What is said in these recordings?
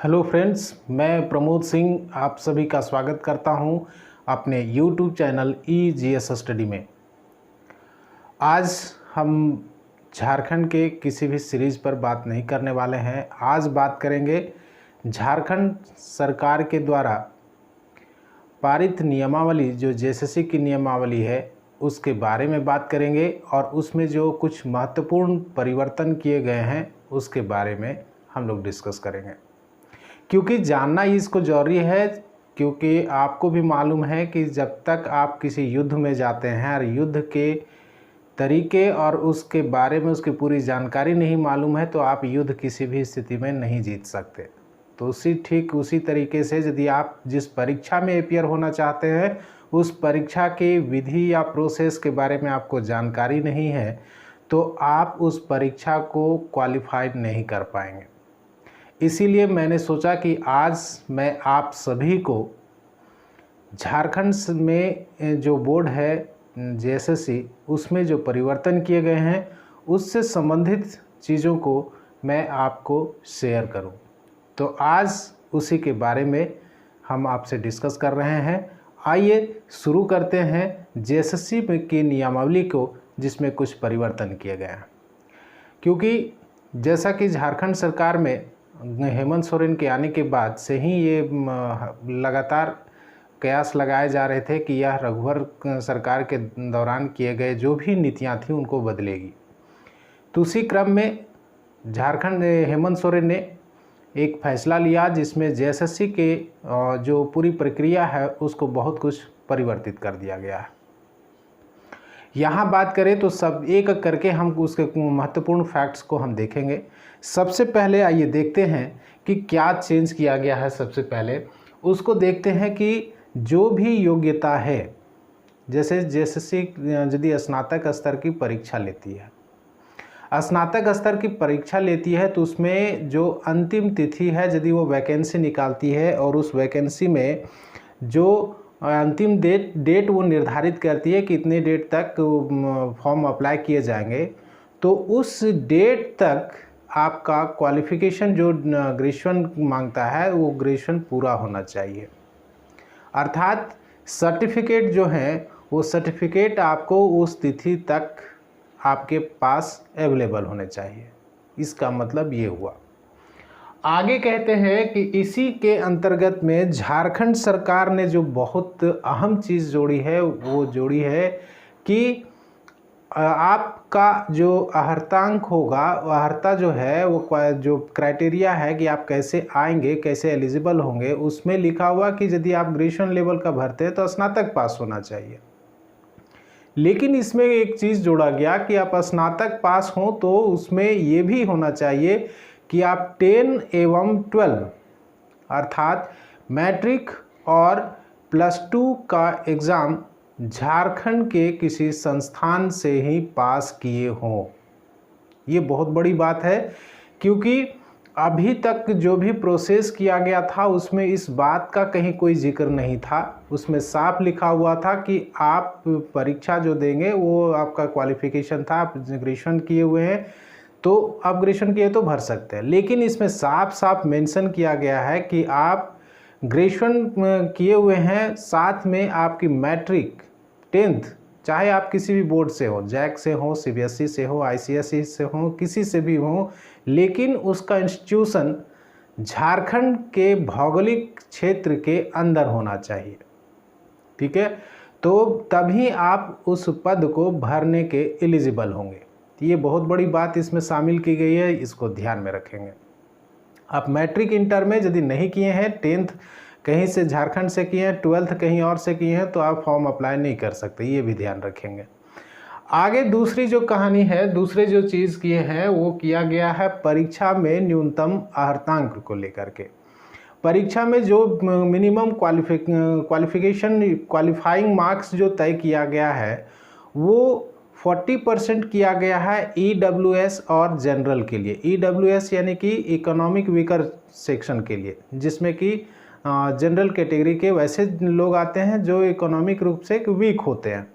Hello friends, मैं प्रमोद सिंह आप सभी का स्वागत करता हूं अपने यूट्यूब चैनल EGS स्टडी में। आज हम झारखंड के किसी भी सीरीज़ पर बात नहीं करने वाले हैं। आज बात करेंगे झारखंड सरकार के द्वारा पारित नियमावली, जो JSSC की नियमावली है उसके बारे में बात करेंगे और उसमें जो कुछ महत्वपूर्ण परिवर्तन किए गए हैं उसके बारे में हम लोग डिस्कस करेंगे, क्योंकि जानना इसको ज़रूरी है। क्योंकि आपको भी मालूम है कि जब तक आप किसी युद्ध में जाते हैं और युद्ध के तरीके और उसके बारे में उसकी पूरी जानकारी नहीं मालूम है तो आप युद्ध किसी भी स्थिति में नहीं जीत सकते। तो उसी तरीके से यदि आप जिस परीक्षा में अपियर होना चाहते हैं उस परीक्षा के विधि या प्रोसेस के बारे में आपको जानकारी नहीं है तो आप उस परीक्षा को क्वालिफाइड नहीं कर पाएंगे। इसीलिए मैंने सोचा कि आज मैं आप सभी को झारखंड में जो बोर्ड है JSSC उसमें जो परिवर्तन किए गए हैं उससे संबंधित चीज़ों को मैं आपको शेयर करूं। तो आज उसी के बारे में हम आपसे डिस्कस कर रहे हैं। आइए शुरू करते हैं JSSC की नियमावली को, जिसमें कुछ परिवर्तन किए गए हैं। क्योंकि जैसा कि झारखंड सरकार में हेमंत सोरेन के आने के बाद से ही ये लगातार कयास लगाए जा रहे थे कि यह रघुवर सरकार के दौरान किए गए जो भी नीतियां थी उनको बदलेगी। तो उसी क्रम में झारखंड हेमंत सोरेन ने एक फैसला लिया जिसमें JSSC के जो पूरी प्रक्रिया है उसको बहुत कुछ परिवर्तित कर दिया गया है। यहाँ बात करें तो सब एक करके हम उसके महत्वपूर्ण फैक्ट्स को हम देखेंगे। सबसे पहले आइए देखते हैं कि क्या चेंज किया गया है। सबसे पहले उसको देखते हैं कि जो भी योग्यता है, जैसे JSSC यदि स्नातक स्तर की परीक्षा लेती है, स्नातक स्तर की परीक्षा लेती है तो उसमें जो अंतिम तिथि है यदि वो वैकेंसी निकालती है और उस वैकेंसी में जो अंतिम डेट वो निर्धारित करती है कि इतने डेट तक फॉर्म अप्लाई किए जाएंगे, तो उस डेट तक आपका क्वालिफ़िकेशन जो ग्रेजुएशन मांगता है वो ग्रेजुएशन पूरा होना चाहिए। अर्थात सर्टिफिकेट जो है वो सर्टिफिकेट आपको उस तिथि तक आपके पास अवेलेबल होने चाहिए। इसका मतलब ये हुआ। आगे कहते हैं कि इसी के अंतर्गत में झारखंड सरकार ने जो बहुत अहम चीज़ जोड़ी है वो जोड़ी है कि आपका जो अहर्तांक होगा, अहर्ता जो है वो जो क्राइटेरिया है कि आप कैसे आएंगे, कैसे एलिजिबल होंगे, उसमें लिखा हुआ कि यदि आप ग्रेजुएशन लेवल का भरते हैं तो स्नातक पास होना चाहिए। लेकिन इसमें एक चीज़ जोड़ा गया कि आप स्नातक पास हों तो उसमें ये भी होना चाहिए कि आप 10 एवं 12 अर्थात मैट्रिक और +2 का एग्ज़ाम झारखंड के किसी संस्थान से ही पास किए हों। ये बहुत बड़ी बात है, क्योंकि अभी तक जो भी प्रोसेस किया गया था उसमें इस बात का कहीं कोई जिक्र नहीं था। उसमें साफ लिखा हुआ था कि आप परीक्षा जो देंगे वो आपका क्वालिफ़िकेशन था, आप ग्रेजुएशन किए हुए हैं तो आप ग्रेजुएशन किए तो भर सकते हैं। लेकिन इसमें साफ साफ मेंशन किया गया है कि आप ग्रेजुएशन किए हुए हैं, साथ में आपकी मैट्रिक 10th, चाहे आप किसी भी बोर्ड से हो, जैक से हो, CBSE से हो, ICSE से हो, किसी से भी हो, लेकिन उसका इंस्टीट्यूशन झारखंड के भौगोलिक क्षेत्र के अंदर होना चाहिए। ठीक है, तो तभी आप उस पद को भरने के एलिजिबल होंगे। ये बहुत बड़ी बात इसमें शामिल की गई है, इसको ध्यान में रखेंगे। आप मैट्रिक इंटर में यदि नहीं किए हैं, 10th कहीं से झारखंड से किए हैं, 12th कहीं और से किए हैं तो आप फॉर्म अप्लाई नहीं कर सकते, ये भी ध्यान रखेंगे। आगे दूसरी जो कहानी है, दूसरे जो चीज़ किए हैं वो किया गया है परीक्षा में न्यूनतम अहर्तांक को लेकर के। परीक्षा में जो मिनिमम क्वालिफाइंग मार्क्स जो तय किया गया है वो 40% किया गया है EWS और जनरल के लिए। EWS यानी कि इकोनॉमिक वीकर सेक्शन के लिए, जिसमें कि जनरल कैटेगरी के वैसे लोग आते हैं जो इकोनॉमिक रूप से वीक होते हैं,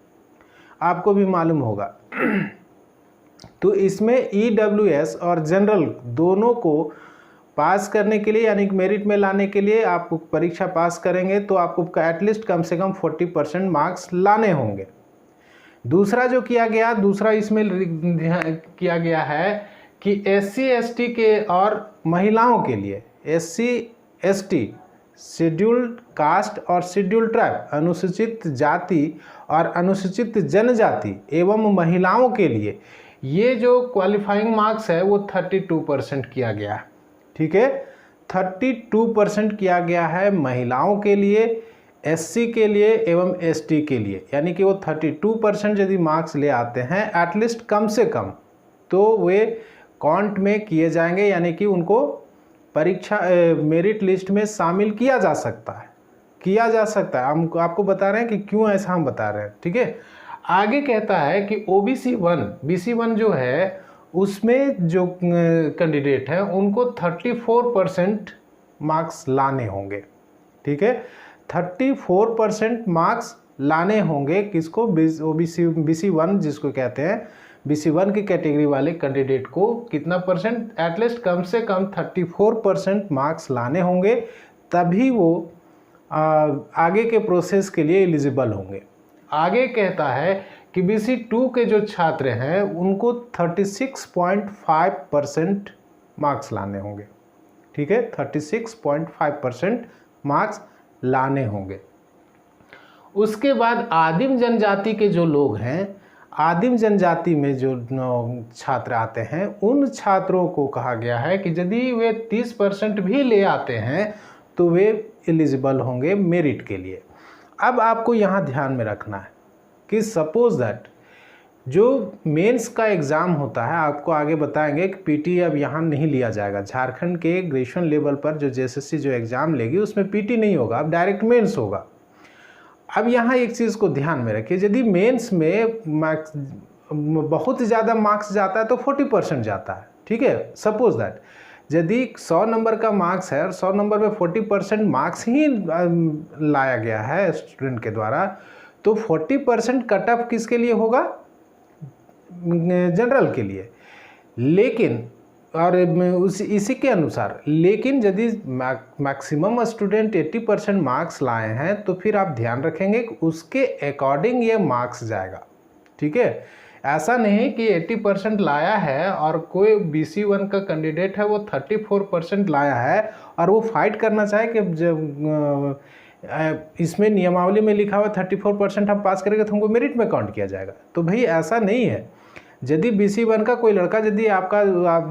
आपको भी मालूम होगा। तो इसमें EWS और जनरल दोनों को पास करने के लिए यानी कि मेरिट में लाने के लिए आप परीक्षा पास करेंगे तो आपको एटलीस्ट कम से कम 40% मार्क्स लाने होंगे। दूसरा जो किया गया, दूसरा इसमें किया गया है कि SC ST के और महिलाओं के लिए, SC ST शेड्यूल्ड कास्ट और शेड्यूल्ड ट्राइब, अनुसूचित जाति और अनुसूचित जनजाति एवं महिलाओं के लिए ये जो क्वालिफाइंग मार्क्स है वो 32% किया गया है। ठीक है, 32% किया गया है महिलाओं के लिए, SC के लिए एवं ST के लिए, यानी कि वो 32% यदि मार्क्स ले आते हैं एटलीस्ट कम से कम तो वे काउंट में किए जाएंगे, यानी कि उनको परीक्षा मेरिट लिस्ट में शामिल किया जा सकता है, किया जा सकता है। हम आपको बता रहे हैं कि क्यों ऐसा हम बता रहे हैं। ठीक है, आगे कहता है कि OBC 1 BC 1 जो है उसमें जो कैंडिडेट हैं उनको 34% मार्क्स लाने होंगे। ठीक है, 34% मार्क्स लाने होंगे किसको, BC 1 जिसको कहते हैं, BC 1 की कैटेगरी वाले कैंडिडेट को कितना परसेंट, एटलीस्ट कम से कम 34% मार्क्स लाने होंगे, तभी वो आगे के प्रोसेस के लिए एलिजिबल होंगे। आगे कहता है कि BC 2 के जो छात्र हैं उनको 36.5% मार्क्स लाने होंगे। ठीक है, 36.5% मार्क्स लाने होंगे। उसके बाद आदिम जनजाति के जो लोग हैं, आदिम जनजाति में जो छात्र आते हैं उन छात्रों को कहा गया है कि यदि वे 30% भी ले आते हैं तो वे एलिजिबल होंगे मेरिट के लिए। अब आपको यहाँ ध्यान में रखना है कि सपोज दैट जो मेंस का एग्ज़ाम होता है, आपको आगे बताएंगे कि पीटी अब यहाँ नहीं लिया जाएगा। झारखंड के ग्रेजुएशन लेवल पर जो JSSC जो एग्ज़ाम लेगी उसमें पीटी नहीं होगा, अब डायरेक्ट मेंस होगा। अब यहाँ एक चीज़ को ध्यान में रखिए, यदि मेंस में बहुत ज़्यादा मार्क्स जाता है तो 40% जाता है। ठीक है, सपोज दैट यदि 100 नंबर का मार्क्स है और 100 नंबर में 40% मार्क्स ही लाया गया है स्टूडेंट के द्वारा, तो 40% कट ऑफ किसके लिए होगा, जनरल के लिए। लेकिन और इसी के अनुसार, लेकिन यदि मैक्सिमम स्टूडेंट 80% मार्क्स लाए हैं तो फिर आप ध्यान रखेंगे कि उसके अकॉर्डिंग ये मार्क्स जाएगा। ठीक है, ऐसा नहीं कि 80% लाया है और कोई BC 1 का कैंडिडेट है वो 34% लाया है और वो फाइट करना चाहे कि जब इसमें नियमावली में लिखा हुआ 34% हम पास करेंगे तो हमको मेरिट में काउंट किया जाएगा। तो भाई ऐसा नहीं है। यदि BC 1 का कोई लड़का, यदि आप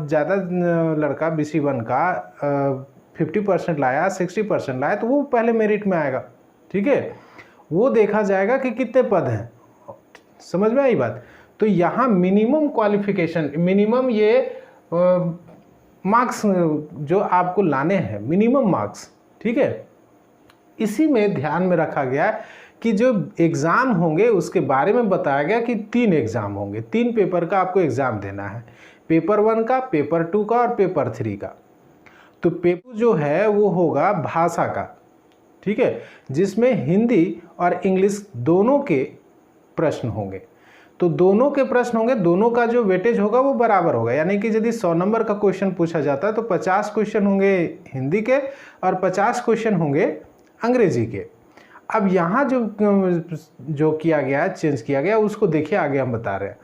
ज़्यादा लड़का BC 1 का 50% लाया, 60% लाया, तो वो पहले मेरिट में आएगा। ठीक है, वो देखा जाएगा कि कितने पद हैं। समझ में आई बात। तो यहाँ मिनिमम क्वालिफिकेशन, मिनिमम ये मार्क्स जो आपको लाने हैं, मिनिमम मार्क्स। ठीक है, इसी में ध्यान में रखा गया कि जो एग्ज़ाम होंगे उसके बारे में बताया गया कि 3 एग्ज़ाम होंगे, 3 पेपर का आपको एग्ज़ाम देना है, पेपर 1 का, पेपर 2 का और पेपर 3 का। तो पेपर जो है वो होगा भाषा का। ठीक है, जिसमें हिंदी और इंग्लिश दोनों के प्रश्न होंगे। तो दोनों के प्रश्न होंगे, दोनों का जो वेटेज होगा वो बराबर होगा, यानी कि यदि 100 नंबर का क्वेश्चन पूछा जाता है तो 50 क्वेश्चन होंगे हिंदी के और 50 क्वेश्चन होंगे अंग्रेजी के। अब यहाँ जो किया गया, चेंज किया गया, उसको देखिए आगे हम बता रहे हैं।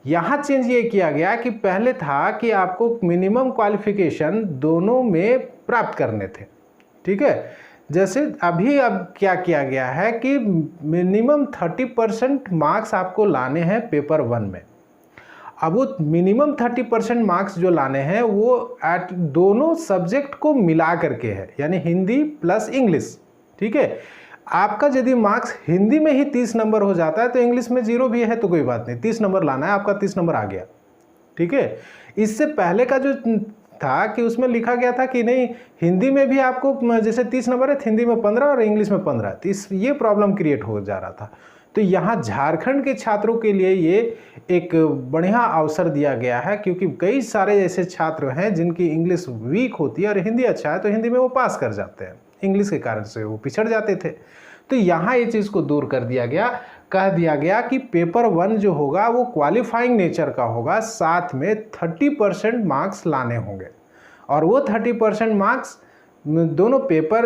यहाँ चेंज ये किया गया कि पहले था कि आपको मिनिमम क्वालिफिकेशन दोनों में प्राप्त करने थे। ठीक है, जैसे अभी अब क्या किया गया है कि मिनिमम 30% मार्क्स आपको लाने हैं पेपर 1 में। अब वो मिनिमम 30% मार्क्स जो लाने हैं वो एट दोनों सब्जेक्ट को मिला करके है, यानी हिंदी प्लस इंग्लिश। ठीक है, आपका यदि मार्क्स हिंदी में ही 30 नंबर हो जाता है तो इंग्लिश में 0 भी है तो कोई बात नहीं, 30 नंबर लाना है, आपका 30 नंबर आ गया। ठीक है, इससे पहले का जो था कि उसमें लिखा गया था कि नहीं, हिंदी में भी आपको जैसे 30 नंबर है, हिंदी में 15 और इंग्लिश में 15, तो ये प्रॉब्लम क्रिएट हो जा रहा था। तो यहाँ झारखंड के छात्रों के लिए ये एक बढ़िया अवसर दिया गया है, क्योंकि कई सारे ऐसे छात्र हैं जिनकी इंग्लिश वीक होती है और हिंदी अच्छा है तो हिंदी में वो पास कर जाते हैं, इंग्लिश के कारण से वो पिछड़ जाते थे। तो यहाँ ये चीज़ को दूर कर दिया गया, कह दिया गया कि पेपर 1 जो होगा वो क्वालिफाइंग नेचर का होगा, साथ में 30% मार्क्स लाने होंगे। और वो 30% मार्क्स दोनों पेपर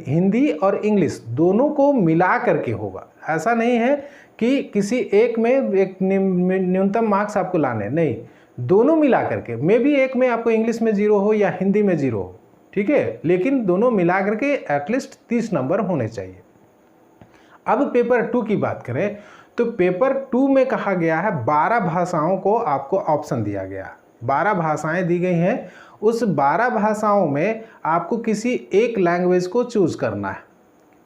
हिंदी और इंग्लिश दोनों को मिला करके होगा। ऐसा नहीं है कि किसी एक में एक न्यूनतम मार्क्स आपको लाने, नहीं, दोनों मिला करके। मे भी एक में आपको इंग्लिश में 0 हो या हिंदी में 0 हो, ठीक है, लेकिन दोनों मिला करके एटलीस्ट 30 नंबर होने चाहिए। अब पेपर 2 की बात करें तो पेपर 2 में कहा गया है 12 भाषाओं को आपको ऑप्शन दिया गया। 12 भाषाएं दी गई हैं। उस 12 भाषाओं में आपको किसी एक लैंग्वेज को चूज़ करना है,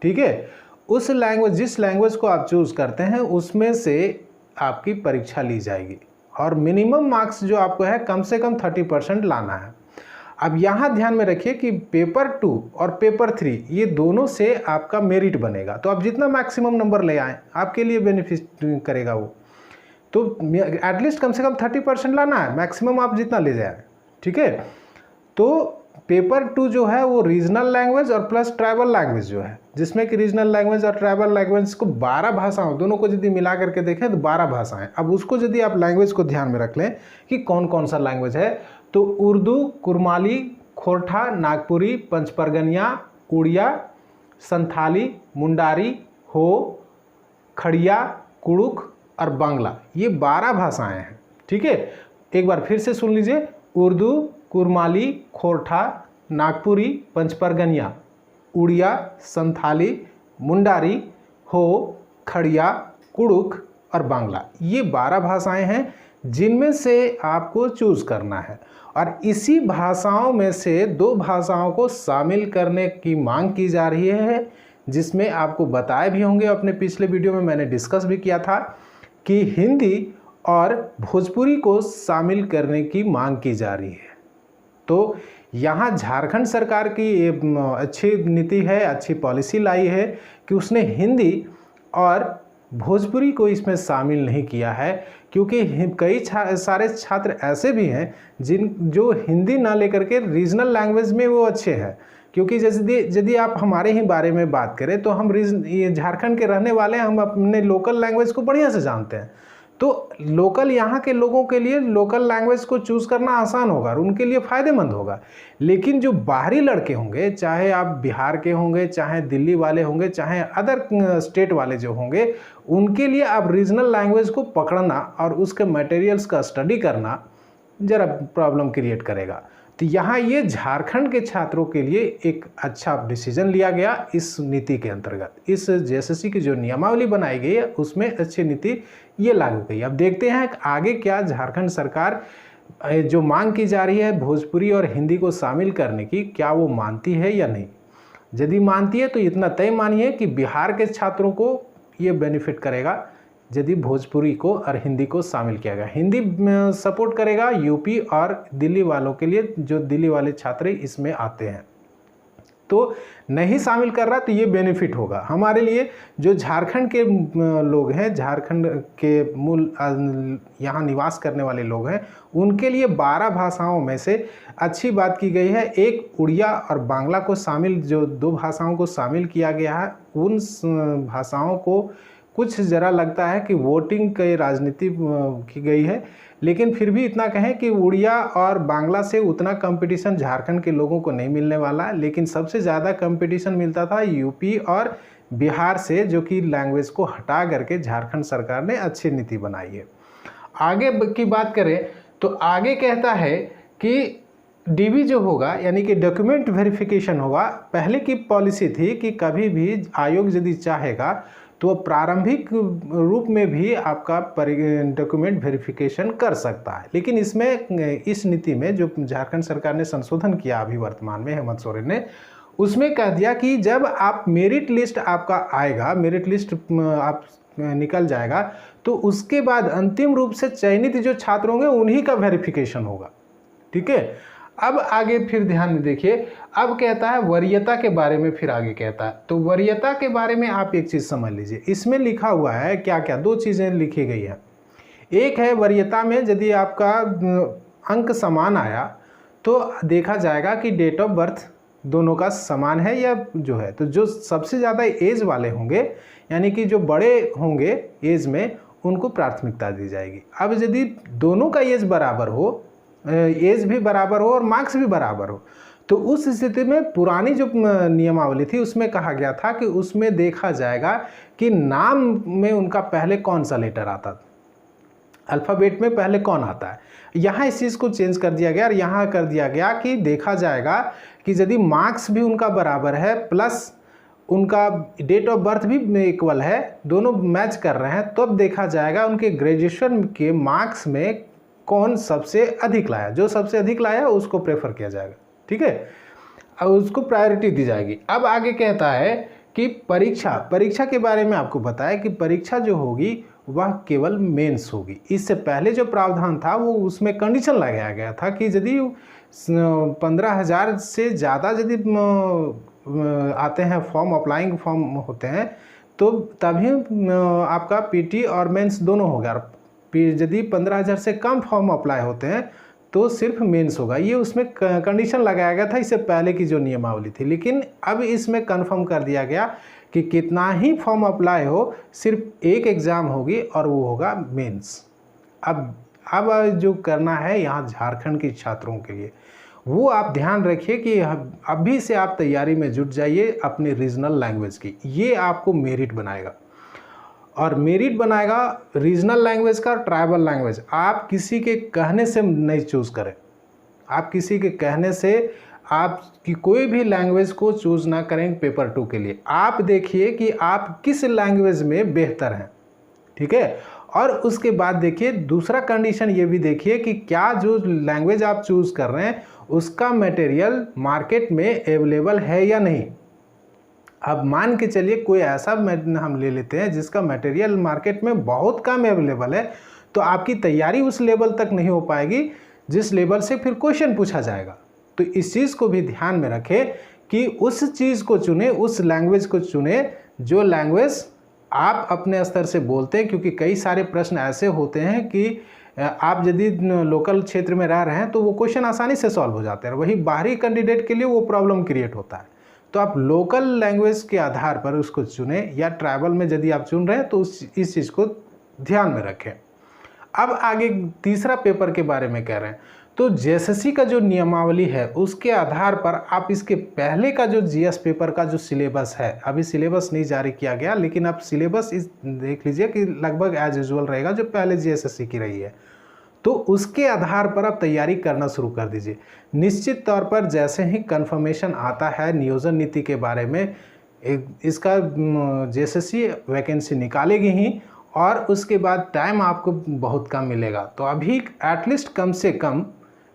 ठीक है। उस लैंग्वेज, जिस लैंग्वेज को आप चूज़ करते हैं उसमें से आपकी परीक्षा ली जाएगी और मिनिमम मार्क्स जो आपको है कम से कम 30% लाना है। अब यहाँ ध्यान में रखिए कि पेपर 2 और पेपर 3 ये दोनों से आपका मेरिट बनेगा, तो आप जितना मैक्सिमम नंबर ले आएँ आपके लिए बेनिफिट करेगा वो। तो एटलीस्ट कम से कम 30% लाना है, मैक्सिमम आप जितना ले जाए, ठीक है। तो पेपर 2 जो है वो रीजनल लैंग्वेज और प्लस ट्राइबल लैंग्वेज जो है, जिसमें कि रीजनल लैंग्वेज और ट्राइबल लैंग्वेज को 12 भाषाओं दोनों को यदि मिला करके देखें तो 12 भाषाएं। अब उसको यदि आप लैंग्वेज को ध्यान में रख लें कि कौन कौन सा लैंग्वेज है, तो उर्दू, कुरमाली, खोरठा, नागपुरी, पंचपरगनिया, उड़िया, संथाली, मुंडारी, हो, खड़िया, कुड़ुक और बांग्ला, ये 12 भाषाएं हैं, ठीक है। एक बार फिर से सुन लीजिए, उर्दू, कुरमाली, खोरठा, नागपुरी, पंचपरगनिया, उड़िया, संथाली, मुंडारी, हो, खड़िया, कुड़ुक और बांग्ला, ये 12 भाषाएं हैं जिनमें से आपको चूज़ करना है। और इसी भाषाओं में से 2 भाषाओं को शामिल करने की मांग की जा रही है, जिसमें आपको बताए भी होंगे, अपने पिछले वीडियो में मैंने डिस्कस भी किया था कि हिंदी और भोजपुरी को शामिल करने की मांग की जा रही है। तो यहाँ झारखंड सरकार की अच्छी नीति है, अच्छी पॉलिसी लाई है कि उसने हिंदी और भोजपुरी को इसमें शामिल नहीं किया है, क्योंकि कई सारे छात्र ऐसे भी हैं जो हिंदी ना लेकर के रीजनल लैंग्वेज में वो अच्छे हैं। क्योंकि यदि आप हमारे ही बारे में बात करें तो हम ये झारखंड के रहने वाले हैं, हम अपने लोकल लैंग्वेज को बढ़िया से जानते हैं। तो लोकल यहाँ के लोगों के लिए लोकल लैंग्वेज को चूज़ करना आसान होगा और उनके लिए फ़ायदेमंद होगा। लेकिन जो बाहरी लड़के होंगे, चाहे आप बिहार के होंगे, चाहे दिल्ली वाले होंगे, चाहे अदर स्टेट वाले जो होंगे, उनके लिए आप रीजनल लैंग्वेज को पकड़ना और उसके मटेरियल्स का स्टडी करना ज़रा प्रॉब्लम क्रिएट करेगा। तो यहाँ ये झारखंड के छात्रों के लिए एक अच्छा डिसीजन लिया गया इस नीति के अंतर्गत। इस जेएसएससी की जो नियमावली बनाई गई है उसमें अच्छी नीति ये लागू गई। अब देखते हैं आगे क्या झारखंड सरकार जो मांग की जा रही है भोजपुरी और हिंदी को शामिल करने की, क्या वो मानती है या नहीं। यदि मानती है तो इतना तय मानिए कि बिहार के छात्रों को ये बेनिफिट करेगा यदि भोजपुरी को और हिंदी को शामिल किया गया। हिंदी सपोर्ट करेगा यूपी और दिल्ली वालों के लिए, जो दिल्ली वाले छात्र इसमें आते हैं। तो नहीं शामिल कर रहा तो ये बेनिफिट होगा हमारे लिए। जो झारखंड के लोग हैं, झारखंड के मूल यहाँ निवास करने वाले लोग हैं, उनके लिए 12 भाषाओं में से अच्छी बात की गई है एक उड़िया और बांग्ला को शामिल, जो 2 भाषाओं को शामिल किया गया है। उन भाषाओं को कुछ ज़रा लगता है कि वोटिंग की राजनीति की गई है, लेकिन फिर भी इतना कहें कि उड़िया और बांग्ला से उतना कंपटीशन झारखंड के लोगों को नहीं मिलने वाला है। लेकिन सबसे ज़्यादा कंपटीशन मिलता था यूपी और बिहार से, जो कि लैंग्वेज को हटा करके झारखंड सरकार ने अच्छी नीति बनाई है। आगे की बात करें तो आगे कहता है कि डीबी जो होगा यानी कि डॉक्यूमेंट वेरिफिकेशन होगा। पहले की पॉलिसी थी कि कभी भी आयोग यदि चाहेगा तो प्रारंभिक रूप में भी आपका डॉक्यूमेंट वेरिफिकेशन कर सकता है। लेकिन इसमें इस नीति में जो झारखंड सरकार ने संशोधन किया अभी वर्तमान में हेमंत सोरेन ने, उसमें कह दिया कि जब आप मेरिट लिस्ट आपका आएगा, मेरिट लिस्ट आप निकल जाएगा, तो उसके बाद अंतिम रूप से चयनित जो छात्र होंगे उन्हीं का वेरिफिकेशन होगा। ठीक है। अब आगे फिर ध्यान में देखिए, अब कहता है वरीयता के बारे में, फिर आगे कहता है। तो वरीयता के बारे में आप एक चीज़ समझ लीजिए, इसमें लिखा हुआ है क्या क्या, 2 चीज़ें लिखी गई हैं। एक है वरीयता में यदि आपका अंक समान आया तो देखा जाएगा कि डेट ऑफ बर्थ दोनों का समान है या जो है, तो जो सबसे ज़्यादा एज वाले होंगे यानी कि जो बड़े होंगे एज में, उनको प्राथमिकता दी जाएगी। अब यदि दोनों का एज बराबर हो एज भी बराबर हो और मार्क्स भी बराबर हो। तो उस स्थिति में पुरानी जो नियमावली थी उसमें कहा गया था कि उसमें देखा जाएगा कि नाम में उनका पहले कौन सा लेटर आता था, अल्फ़ाबेट में पहले कौन आता है। यहाँ इस चीज़ को चेंज कर दिया गया और यहाँ कर दिया गया कि देखा जाएगा कि यदि मार्क्स भी उनका बराबर है प्लस उनका डेट ऑफ बर्थ भी इक्वल है, दोनों मैच कर रहे हैं, तो अब देखा जाएगा उनके ग्रेजुएशन के मार्क्स में कौन सबसे अधिक लाया। जो सबसे अधिक लाया उसको प्रेफर किया जाएगा, ठीक है, अब उसको प्रायोरिटी दी जाएगी। अब आगे कहता है कि परीक्षा के बारे में आपको बताया कि परीक्षा जो होगी वह केवल मेंस होगी। इससे पहले जो प्रावधान था वो उसमें कंडीशन लगाया गया था कि यदि 15,000 से ज़्यादा यदि आते हैं फॉर्म, अप्लाइंग फॉर्म होते हैं, तो तभी आपका पीटी और मेंस दोनों होगा। यदि 15,000 से कम फॉर्म अप्लाई होते हैं तो सिर्फ मेंस होगा। ये उसमें कंडीशन लगाया गया था इससे पहले की जो नियमावली थी, लेकिन अब इसमें कंफर्म कर दिया गया कि कितना ही फॉर्म अप्लाई हो सिर्फ एक एग्ज़ाम होगी और वो होगा मेंस। अब जो करना है यहाँ झारखंड के छात्रों के लिए, वो आप ध्यान रखिए कि अभी से आप तैयारी में जुट जाइए अपनी रीजनल लैंग्वेज की। ये आपको मेरिट बनाएगा, और मेरिट बनाएगा रीजनल लैंग्वेज का, ट्राइबल लैंग्वेज। आप किसी के कहने से नहीं चूज़ करें, आप किसी के कहने से आप की कोई भी लैंग्वेज को चूज़ ना करें पेपर 2 के लिए। आप देखिए कि आप किस लैंग्वेज में बेहतर हैं, ठीक है। और उसके बाद देखिए दूसरा कंडीशन ये भी देखिए कि क्या जो लैंग्वेज आप चूज़ कर रहे हैं उसका मटेरियल मार्केट में अवेलेबल है या नहीं। अब मान के चलिए कोई ऐसा हम ले लेते हैं जिसका मटेरियल मार्केट में बहुत कम अवेलेबल है, तो आपकी तैयारी उस लेवल तक नहीं हो पाएगी जिस लेवल से फिर क्वेश्चन पूछा जाएगा। तो इस चीज़ को भी ध्यान में रखें कि उस चीज़ को चुने, उस लैंग्वेज को चुने जो लैंग्वेज आप अपने स्तर से बोलते हैं, क्योंकि कई सारे प्रश्न ऐसे होते हैं कि आप यदि लोकल क्षेत्र में रह रहे हैं तो वो क्वेश्चन आसानी से सॉल्व हो जाते हैं, वही बाहरी कैंडिडेट के लिए वो प्रॉब्लम क्रिएट होता है। तो आप लोकल लैंग्वेज के आधार पर उसको चुने, या ट्राइबल में यदि आप चुन रहे हैं तो इस चीज़ को ध्यान में रखें। अब आगे तीसरा पेपर के बारे में कह रहे हैं, तो जेएसएससी का जो नियमावली है उसके आधार पर आप इसके पहले का जो जीएस पेपर का जो सिलेबस है, अभी सिलेबस नहीं जारी किया गया, लेकिन आप सिलेबस इस देख लीजिए कि लगभग एज यूजुअल रहेगा जो पहले जीएसएससी की रही है। तो उसके आधार पर आप तैयारी करना शुरू कर दीजिए। निश्चित तौर पर जैसे ही कंफर्मेशन आता है नियोजन नीति के बारे में, इसका जेएसएससी वैकेंसी निकालेगी ही, और उसके बाद टाइम आपको बहुत कम मिलेगा। तो अभी एटलीस्ट कम से कम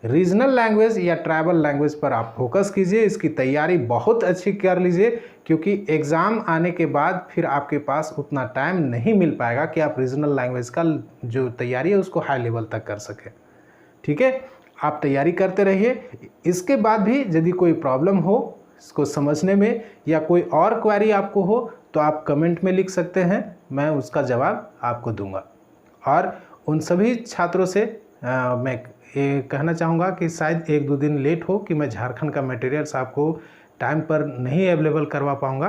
रीजनल लैंग्वेज या ट्राइबल लैंग्वेज पर आप फोकस कीजिए, इसकी तैयारी बहुत अच्छी कर लीजिए, क्योंकि एग्ज़ाम आने के बाद फिर आपके पास उतना टाइम नहीं मिल पाएगा कि आप रीजनल लैंग्वेज का जो तैयारी है उसको हाई लेवल तक कर सकें, ठीक है। आप तैयारी करते रहिए। इसके बाद भी यदि कोई प्रॉब्लम हो इसको समझने में, या कोई और क्वेरी आपको हो, तो आप कमेंट में लिख सकते हैं, मैं उसका जवाब आपको दूंगा। और उन सभी छात्रों से मैं ये कहना चाहूँगा कि शायद 1-2 दिन लेट हो कि मैं झारखंड का मटेरियल्स आपको टाइम पर नहीं अवेलेबल करवा पाऊँगा,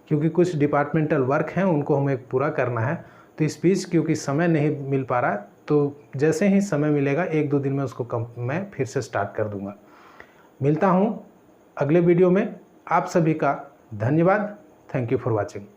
क्योंकि कुछ डिपार्टमेंटल वर्क हैं उनको हमें पूरा करना है। तो इस बीच क्योंकि समय नहीं मिल पा रहा, तो जैसे ही समय मिलेगा 1-2 दिन में उसको मैं फिर से स्टार्ट कर दूँगा। मिलता हूँ अगले वीडियो में। आप सभी का धन्यवाद। Thank you for watching.